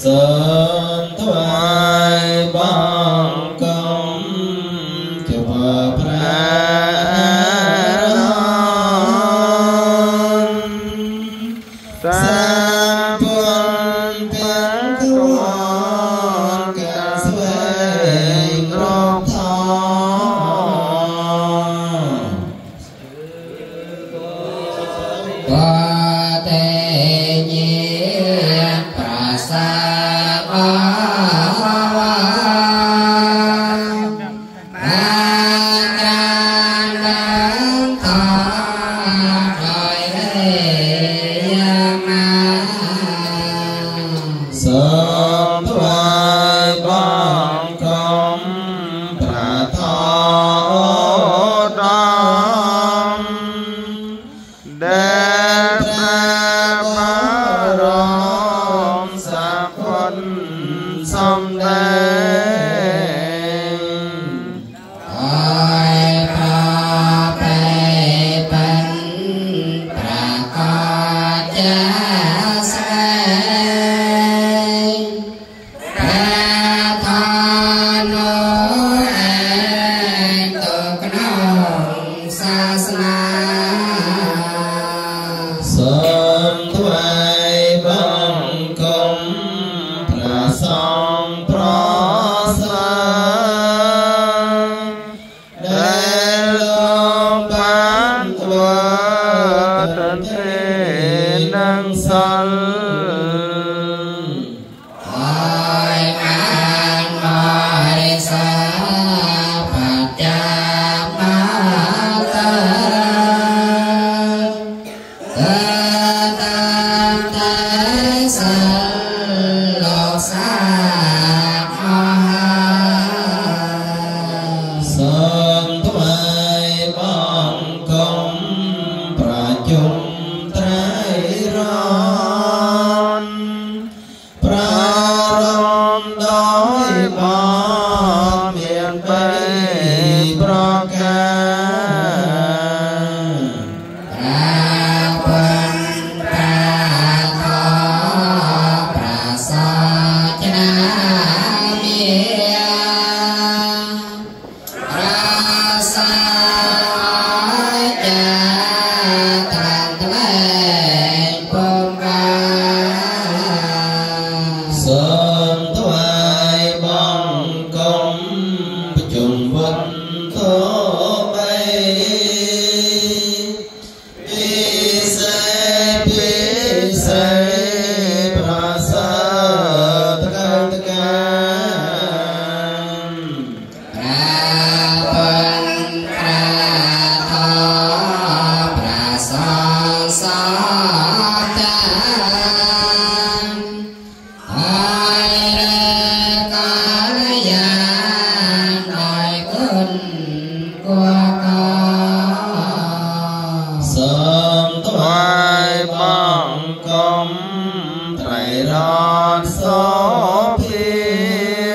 sớm thoại bằng công chùa sớm thoại bằng công bà thọ đam đẹp ba rong sa phân sông đen ai pa pe pen pra ca cha sa sớm thoại bằng công pra song pro sa để lo bán qua thân thế năng sanh ai an mai sa phật cha ma ta sớm thoại bằng công pra chung trái ron pra ron đói bỏ miền tây pra ca sớm thoại bằng công trùng vân thổ bay pi say pra sa tất cả sớm thoại bằng công thầy rót số phía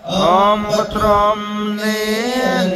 om bắt rom nia